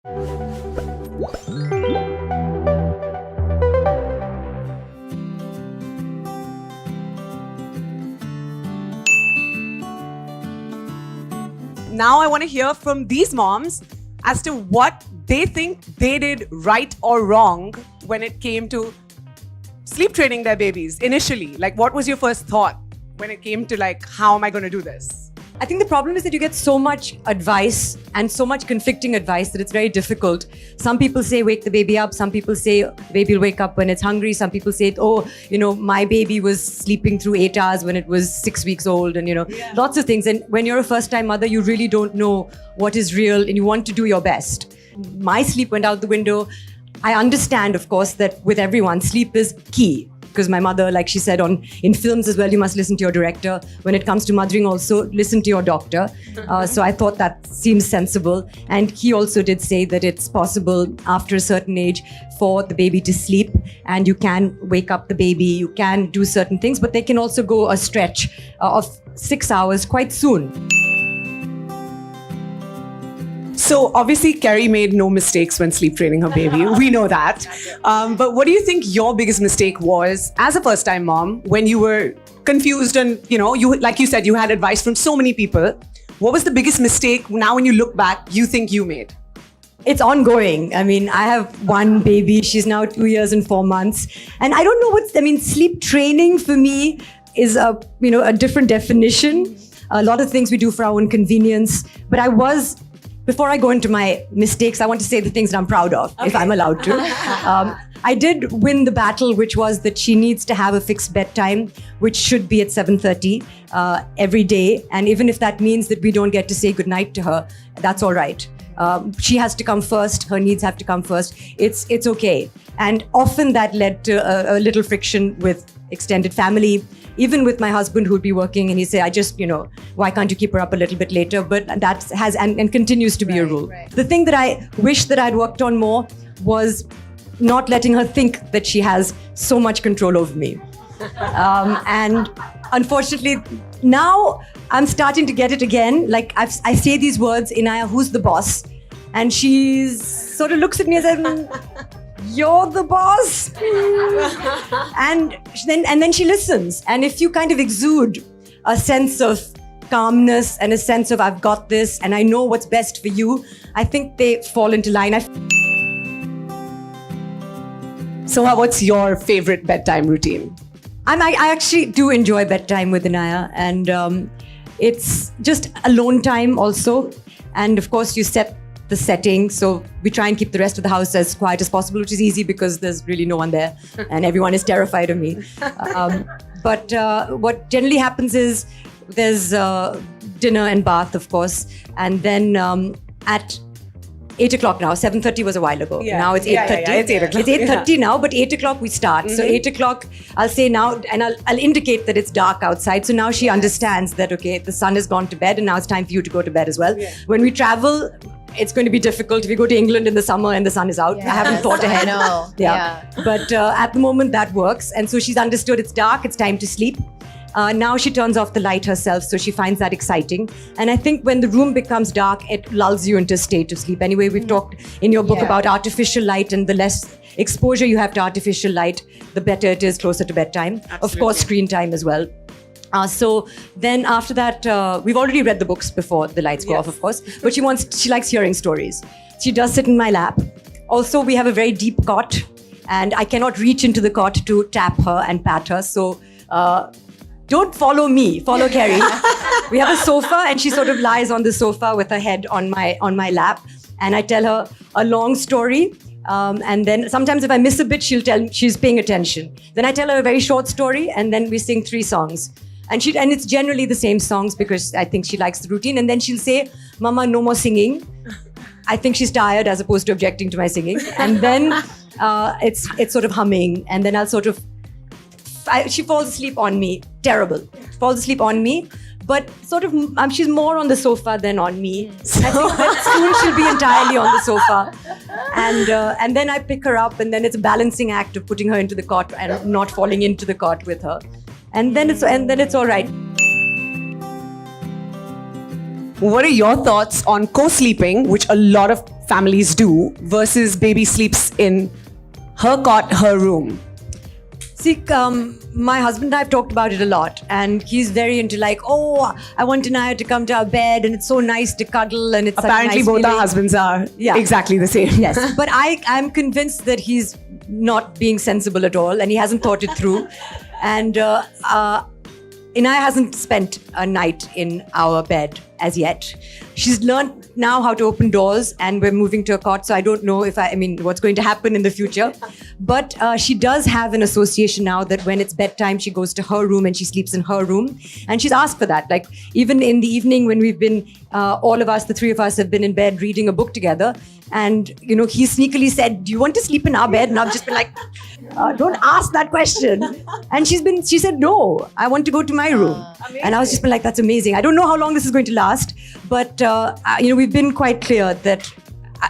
Now I want to hear from these moms as to what they think they did right or wrong when it came to sleep training their babies initially. Like, what was your first thought when it came to like, how am I going to do this? I think the problem is that you get so much advice and so much conflicting advice that it's very difficult. Some people say wake the baby up. Some people say the baby will wake up when it's hungry. Some people say, oh, my baby was sleeping through 8 hours when it was 6 weeks old, and lots of things. And when you're a first-time mother, you really don't know what is real and you want to do your best. My sleep went out the window. I understand, of course, that with everyone, sleep is key. Because my mother, like she said, in films as well, you must listen to your director. When it comes to mothering also, listen to your doctor. So I thought that seems sensible. And he also did say that it's possible after a certain age for the baby to sleep, and you can wake up the baby, you can do certain things, but they can also go a stretch of 6 hours quite soon. So obviously, Kerry made no mistakes when sleep training her baby. We know that. But what do you think your biggest mistake was as a first-time mom when you were confused and, you like you said, you had advice from so many people. What was the biggest mistake now when you look back you think you made? It's ongoing. I mean, I have one baby. She's now 2 years and 4 months. And I don't know sleep training for me is a different definition. A lot of things we do for our own convenience. But before I go into my mistakes, I want to say the things that I'm proud of, if I'm allowed to. I did win the battle, which was that she needs to have a fixed bedtime, which should be at 7:30 every day. And even if that means that we don't get to say goodnight to her, that's all right. She has to come first. Her needs have to come first. It's okay. And often that led to a little friction with extended family. Even with my husband who would be working and he'd say, why can't you keep her up a little bit later? But that has and continues to be a rule. Right. The thing that I wish that I'd worked on more was not letting her think that she has so much control over me. And unfortunately, now I'm starting to get it again. Like I say these words, Inaya, who's the boss? And she sort of looks at me and says, you're the boss. and then she listens. And if you kind of exude a sense of calmness and a sense of I've got this and I know what's best for you, I think they fall into line. Soha, what's your favorite bedtime routine? I actually do enjoy bedtime with Inaya, and it's just alone time also. And of course, you set the setting, so we try and keep the rest of the house as quiet as possible, which is easy because there's really no one there and everyone is terrified of me. But what generally happens is there's dinner and bath, of course, and then at 8 o'clock now. 7:30 was a while ago. Yeah. Now it's 8:30. Yeah, it's 8 o'clock. It's 8:30 now, but 8 o'clock we start. Mm-hmm. So 8 o'clock, I'll say now, and I'll indicate that it's dark outside. So now she understands that, okay, the sun has gone to bed and now it's time for you to go to bed as well. Yeah. When we travel, it's going to be difficult if we go to England in the summer and the sun is out. Yeah. I haven't thought ahead. I know. Yeah. But at the moment that works. And so she's understood it's dark, it's time to sleep. Now she turns off the light herself, so she finds that exciting. And I think when the room becomes dark, it lulls you into a state of sleep. Anyway, we've talked in your book about artificial light, and the less exposure you have to artificial light, the better it is closer to bedtime. Absolutely. Of course, screen time as well. So then after that, we've already read the books before the lights go off, of course. But she likes hearing stories. She does sit in my lap. Also, we have a very deep cot, and I cannot reach into the cot to tap her and pat her. So don't follow me, follow Kerry. We have a sofa, and she sort of lies on the sofa with her head on my lap. And I tell her a long story. And then sometimes if I miss a bit, she'll tell she's paying attention. Then I tell her a very short story, and then we sing 3 songs. And it's generally the same songs because I think she likes the routine. And then she'll say, "Mama, no more singing." I think she's tired as opposed to objecting to my singing. And then it's sort of humming. And then I'll sort of, she falls asleep on me. Terrible. Falls asleep on me. But sort of, she's more on the sofa than on me. I think that soon she'll be entirely on the sofa. And then I pick her up, and then it's a balancing act of putting her into the cot and not falling into the cot with her. And then it's all right. What are your thoughts on co-sleeping, which a lot of families do versus baby sleeps in her cot, her room? See, my husband and I have talked about it a lot, and he's very into like, oh, I want Tanaya to come to our bed, and it's so nice to cuddle, and it's Apparently, such a nice both feeling. our husbands are exactly the same. Yes, but I'm convinced that he's not being sensible at all, and he hasn't thought it through. And Inaya hasn't spent a night in our bed as yet. She's learned now how to open doors, and we're moving to a cot, so I don't know if I mean, what's going to happen in the future. But she does have an association now that when it's bedtime, she goes to her room and she sleeps in her room. And she's asked for that. Like, even in the evening when we've been, all of us, the three of us have been in bed reading a book together. And, you know, he sneakily said, do you want to sleep in our bed? And I've just been like, don't ask that question. And she said, no, I want to go to my room. And I was just been like, that's amazing. I don't know how long this is going to last, but, you know, we've been quite clear that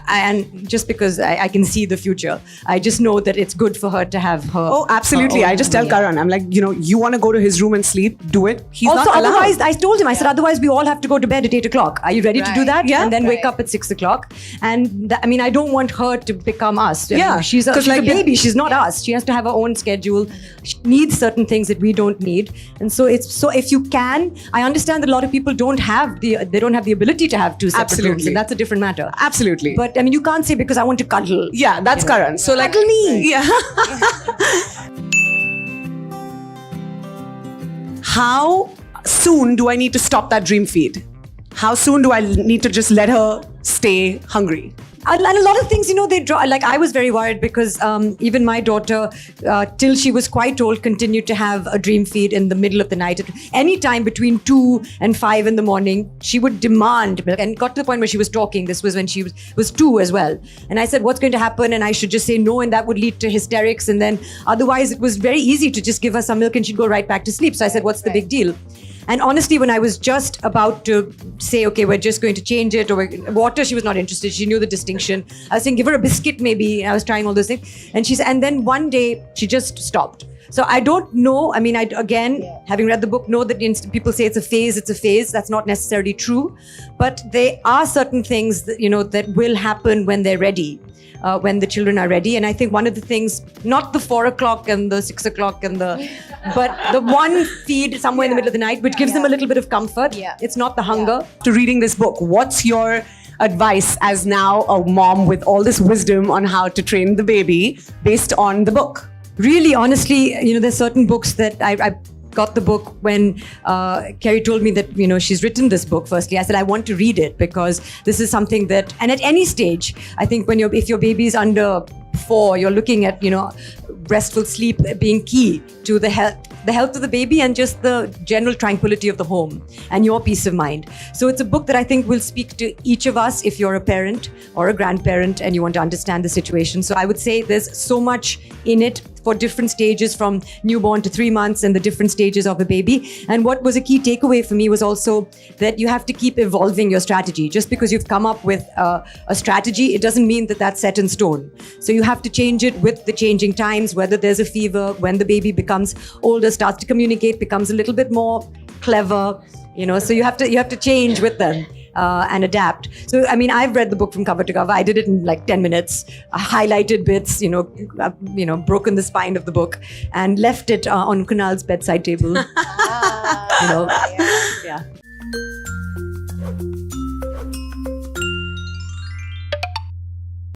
and just because I can see the future, I just know that it's good for her to have her. Oh, absolutely. I just tell Karan, I'm like, you know, you want to go to his room and sleep, do it. He's also, not allowed. otherwise, I told him, I said, otherwise we all have to go to bed at 8 o'clock. Are you ready to do that? Yeah. And then wake up at 6 o'clock. And I mean, I don't want her to become us. I mean, she's like a baby. She's not us. She has to have her own schedule. She needs certain things that we don't need. And so if you can, I understand that a lot of people don't have the ability to have two separate rooms, and that's a different matter. Absolutely. But I mean, you can't say because I want to cuddle. Yeah, that's Karan. So like, cuddle me. Yeah. How soon do I need to stop that dream feed? How soon do I need to just let her stay hungry? And a lot of things, you know, they draw. Like, I was very worried because even my daughter, till she was quite old, continued to have a dream feed in the middle of the night. At any time between 2 and 5 in the morning, she would demand milk, and got to the point where she was talking. This was when she was 2 as well. And I said, what's going to happen? And I should just say no, and that would lead to hysterics. And then otherwise, it was very easy to just give her some milk and she'd go right back to sleep. So I said, what's the big deal? And honestly, when I was just about to say, okay, we're just going to change it, or water, she was not interested. She knew the distinction. I was saying, give her a biscuit maybe. I was trying all those things. And then one day, she just stopped. So I don't know. I mean, having read the book, know that people say it's a phase. That's not necessarily true. But there are certain things that, you know, that will happen when they're ready. When the children are ready. And I think one of the things, not the 4 o'clock and the 6 o'clock but the one feed somewhere in the middle of the night, which gives them a little bit of comfort. Yeah. It's not the hunger. To reading this book, what's your advice as now a mom with all this wisdom on how to train the baby based on the book? Really, honestly, you know, there's certain books that I got the book when Kerry told me that, you know, she's written this book. Firstly, I said, I want to read it because this is something that, and at any stage, I think if your baby is under 4, you're looking at, you know, restful sleep being key to the health of the baby and just the general tranquility of the home and your peace of mind. So it's a book that I think will speak to each of us if you're a parent or a grandparent and you want to understand the situation. So I would say there's so much in it for different stages, from newborn to 3 months, and the different stages of a baby. And what was a key takeaway for me was also that you have to keep evolving your strategy. Just because you've come up with a strategy, it doesn't mean that that's set in stone. So you have to change it with the changing times, whether there's a fever, when the baby becomes older, starts to communicate, becomes a little bit more clever, you know, so you have to change with them. And adapt. So, I mean, I've read the book from cover to cover. I did it in like 10 minutes, highlighted bits, broken the spine of the book and left it on Kunal's bedside table. Yeah.